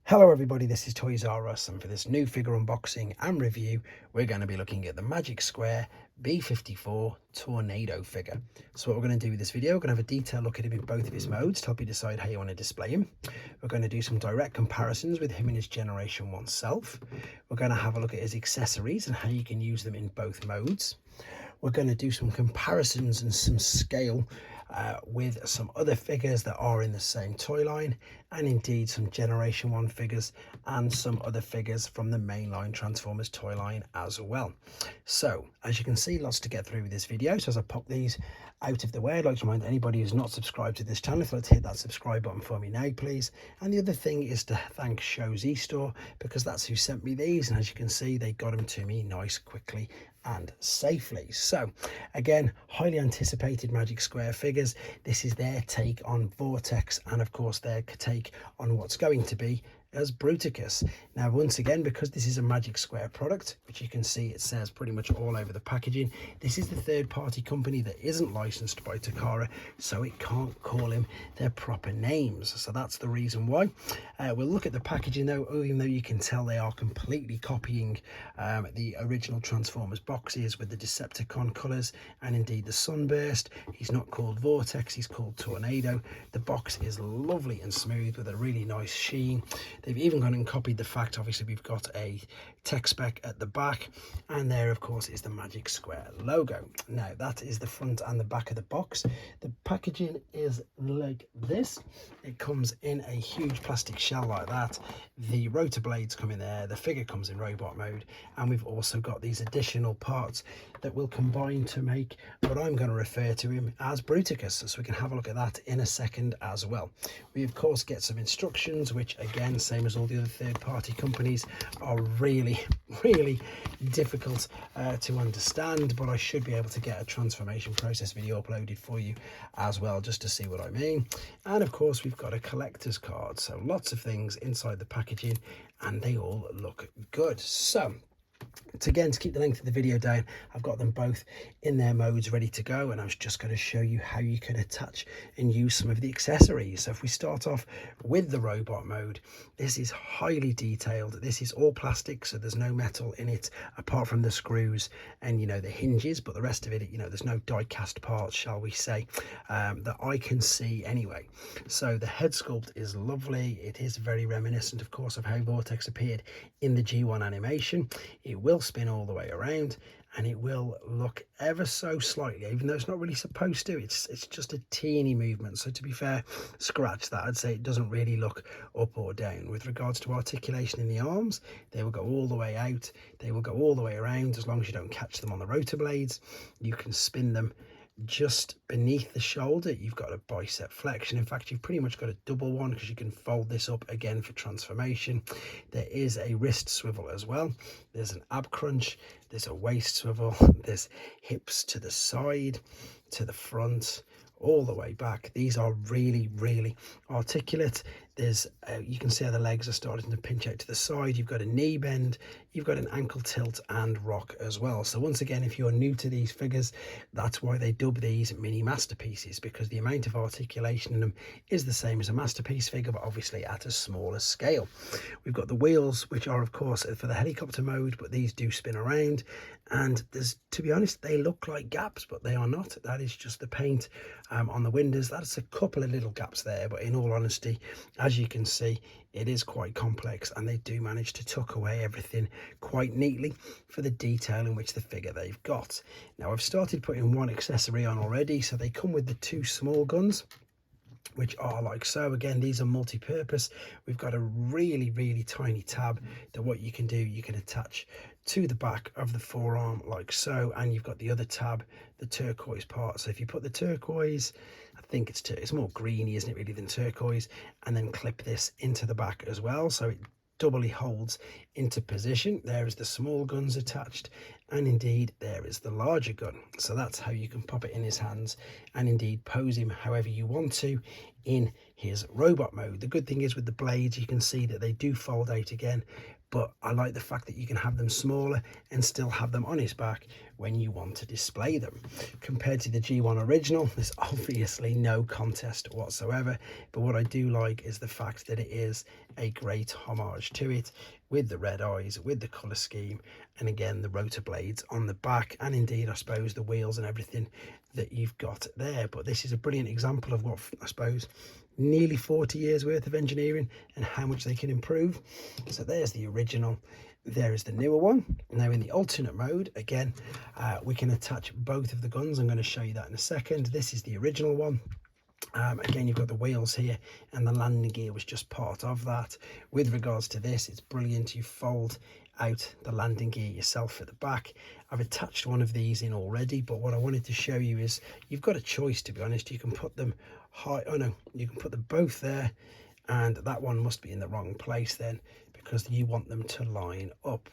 Hello everybody, this is toysareruss, and for this new figure unboxing and review we're going to be looking at the Magic Square B54 Tornado figure. So what we're going to do with this video, we're going to have a detailed look at him in both of his modes to help you decide how you want to display him. We're going to do some direct comparisons with him and his Generation 1 self. We're going to have a look at his accessories and how you can use them in both modes. We're going to do some comparisons and some scale with some other figures that are in the same toy line, and indeed some Generation 1 figures and some other figures from the mainline Transformers toy line as well. So as you can see, lots to get through with this video. So as I pop these out of the way, I'd like to remind anybody who's not subscribed to this channel, if you'd like to hit that subscribe button for me now please. And the other thing is to thank Show's eStore, because that's who sent me these, and as you can see they got them to me nice, quickly and safely. So again, highly anticipated Magic Square figures. This is their take on Vortex, and of course their take on what's going to be as Bruticus. Now once again, because this is a Magic Square product, which you can see it says pretty much all over the packaging, this is the third-party company that isn't licensed by Takara, so it can't call him their proper names. So that's the reason why. We'll look at the packaging though, even though you can tell they are completely copying the original Transformers boxes with the Decepticon colours and indeed the sunburst. He's not called Vortex, he's called Tornado. The box is lovely and smooth with a really nice sheen. They've even gone and copied the fact, obviously we've got a tech spec at the back, and there of course is the Magic Square logo. Now that is the front and the back of the box. The packaging is like this. It comes in a huge plastic shell like that. The rotor blades come in there, the figure comes in robot mode, and we've also got these additional parts that will combine to make what I'm going to refer to him as Bruticus, so we can have a look at that in a second as well. We of course get some instructions, which again, same as all the other third-party companies, are really difficult to understand, but I should be able to get a transformation process video uploaded for you as well, just to see what I mean. And of course we've got a collector's card, so lots of things inside the packaging and they all look good. So to keep the length of the video down, I've got them both in their modes ready to go, and I was just going to show you how you can attach and use some of the accessories. So if we start off with the robot mode, this is highly detailed. This is all plastic, so there's no metal in it apart from the screws and the hinges, but the rest of it, there's no die cast parts, shall we say, that I can see anyway. So the head sculpt is lovely. It is very reminiscent of course of how Vortex appeared in the G1 animation. It will spin all the way around, and it will look ever so slightly, even though it's not really supposed to. It's just a teeny movement, so to be fair, scratch that. I'd say it doesn't really look up or down. With regards to articulation in the arms, they will go all the way out, they will go all the way around. As long as you don't catch them on the rotor blades, you can spin them just beneath the shoulder. You've got a bicep flexion. In fact, you've pretty much got a double one, because you can fold this up again for transformation. There is a wrist swivel as well. There's an ab crunch, there's a waist swivel, there's hips to the side, to the front, all the way back. These are really articulate. There's you can see how the legs are starting to pinch out to the side. You've got a knee bend, you've got an ankle tilt and rock as well. So once again, if you're new to these figures, that's why they dub these mini masterpieces, because the amount of articulation in them is the same as a masterpiece figure, but obviously at a smaller scale. We've got the wheels, which are of course for the helicopter mode, but these do spin around, and to be honest, they look like gaps, but they are not. That is just the paint on the windows. That's a couple of little gaps there, but in all honesty, as you can see, it is quite complex, and they do manage to tuck away everything quite neatly for the detail in which the figure they've got. Now I've started putting one accessory on already, so they come with the two small guns, which are like so. Again, these are multi-purpose. We've got a really tiny tab that what you can do, you can attach to the back of the forearm like so, and you've got the other tab, the turquoise part. So if you put the turquoise, I think it's more greeny, isn't it, really, than turquoise, and then clip this into the back as well, so it doubly holds into position. There is the small guns attached, and indeed there is the larger gun. So that's how you can pop it in his hands and indeed pose him however you want to in his robot mode. The good thing is with the blades, you can see that they do fold out again but I like the fact that you can have them smaller and still have them on his back when you want to display them. Compared to the G1 original, there's obviously no contest whatsoever, but what I do like is the fact that it is a great homage to it, with the red eyes, with the colour scheme, and again the rotor blades on the back, and indeed I suppose the wheels and everything that you've got there. But this is a brilliant example of what I suppose nearly 40 years worth of engineering and how much they can improve. So there's the original, there is the newer one. Now in the alternate mode, again, we can attach both of the guns. I'm going to show you that in a second. This is the original one. Again, you've got the wheels here, and the landing gear was just part of that. With regards to this, it's brilliant. You fold out the landing gear yourself at the back. I've attached one of these in already, but what I wanted to show you is you've got a choice, to be honest. You can put them high, oh no, you can put them both there, and that one must be in the wrong place then, because you want them to line up.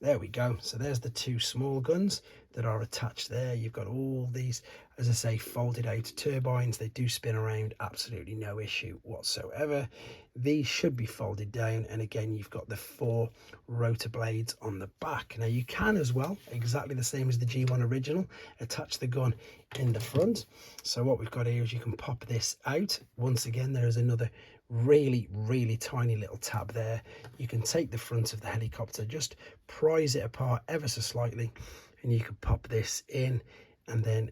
There we go. So there's the two small guns that are attached there. You've got all these, as I say, folded out turbines. They do spin around, absolutely no issue whatsoever. These should be folded down, and again you've got the 4 rotor blades on the back. Now you can as well, exactly the same as the G1 original, attach the gun in the front. So what we've got here is you can pop this out. Once again, there is another really tiny little tab there. You can take the front of the helicopter, just prise it apart ever so slightly, and you can pop this in, and then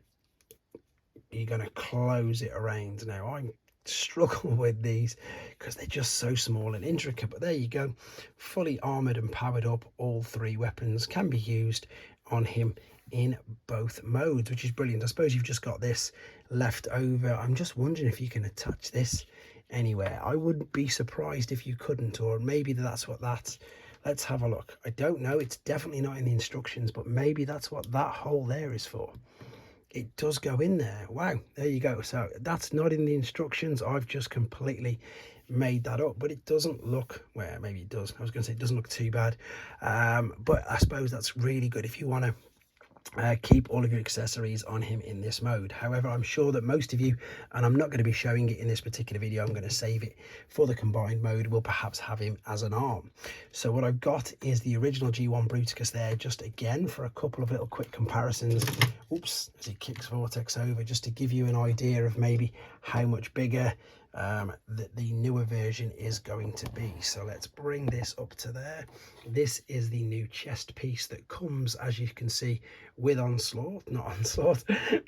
you're going to close it around. Now I struggle with these because they're just so small and intricate, but there you go, fully armored and powered up. All 3 weapons can be used on him in both modes, which is brilliant. I suppose you've just got this left over. I'm just wondering if you can attach this anywhere. I wouldn't be surprised if you couldn't, or maybe that's what that's, let's have a look. I don't know, it's definitely not in the instructions, but maybe that's what that hole there is for. It does go in there. Wow, there you go. So that's not in the instructions. I've just completely made that up, but it doesn't look, well, maybe it does. I was going to say it doesn't look too bad, but I suppose that's really good if you want to keep all of your accessories on him in this mode. However, I'm sure that most of you, and I'm not going to be showing it in this particular video, I'm going to save it for the combined mode, will perhaps have him as an arm. So what I've got is the original G1 Bruticus there, just again for a couple of little quick comparisons. Oops, as he kicks Vortex over, just to give you an idea of maybe how much bigger the newer version is going to be. So let's bring this up to there. This is the new chest piece that comes, as you can see, with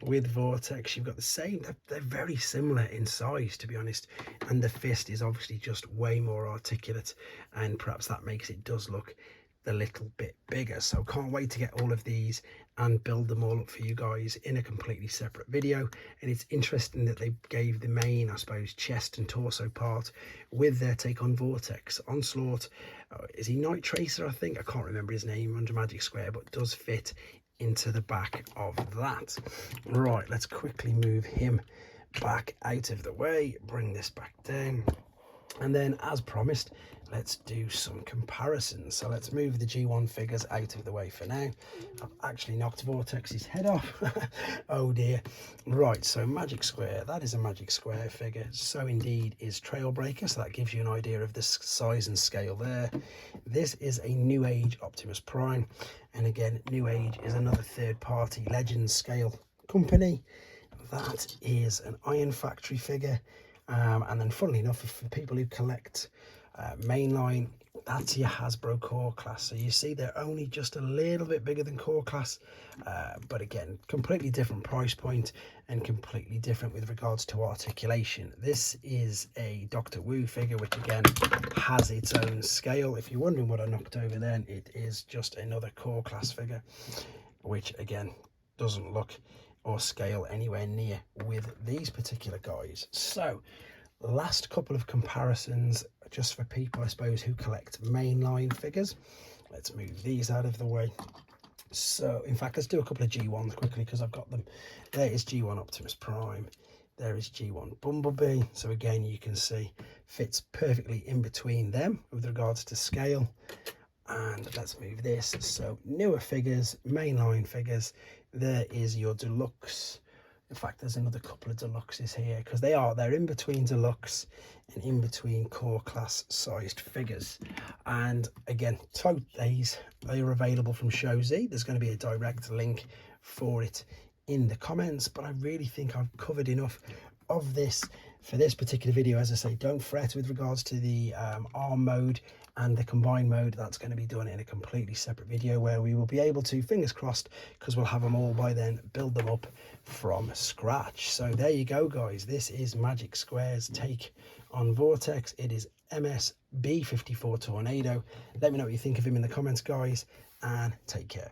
with Vortex. You've got the same, they're very similar in size, to be honest, and the fist is obviously just way more articulate, and perhaps that makes it does look a little bit bigger. So can't wait to get all of these and build them all up for you guys in a completely separate video. And it's interesting that they gave the main, I suppose, chest and torso part with their take on Vortex. Onslaught, is he Night Tracer? I think, I can't remember his name under Magic Square, but does fit into the back of that. Right, let's quickly move him back out of the way, bring this back down, and then as promised, let's do some comparisons. So let's move the G1 figures out of the way for now. I've actually knocked Vortex's head off. Oh dear. Right, so Magic Square, that is a Magic Square figure. So indeed is Trailbreaker, so that gives you an idea of the size and scale there. This is a New Age Optimus Prime, and again, New Age is another third-party Legends scale company. That is an Iron Factory figure, and then funnily enough, for people who collect mainline, that's your Hasbro Core Class. So you see they're only just a little bit bigger than Core Class, but again, completely different price point and completely different with regards to articulation. This is a Dr. Wu figure, which again has its own scale. If you're wondering what I knocked over then, it is just another Core Class figure, which again doesn't look or scale anywhere near with these particular guys. So last couple of comparisons just for people, I suppose, who collect mainline figures. Let's move these out of the way. So in fact, let's do a couple of G1s quickly because I've got them. There is G1 Optimus Prime, there is G1 Bumblebee. So again, you can see fits perfectly in between them with regards to scale. And let's move this. So newer figures, mainline figures, there is your deluxe In fact, there's another couple of deluxes here, because they're in between deluxe and in between core class sized figures. And again, they are available from Show Z. There's going to be a direct link for it in the comments, but I really think I've covered enough of this for this particular video. As I say, don't fret with regards to the arm mode and the combined mode. That's going to be done in a completely separate video, where we will be able to, fingers crossed, because we'll have them all by then, build them up from scratch. So there you go, guys. This is Magic Square's take on Vortex. It is MS B54 Tornado. Let me know what you think of him in the comments, guys, and take care.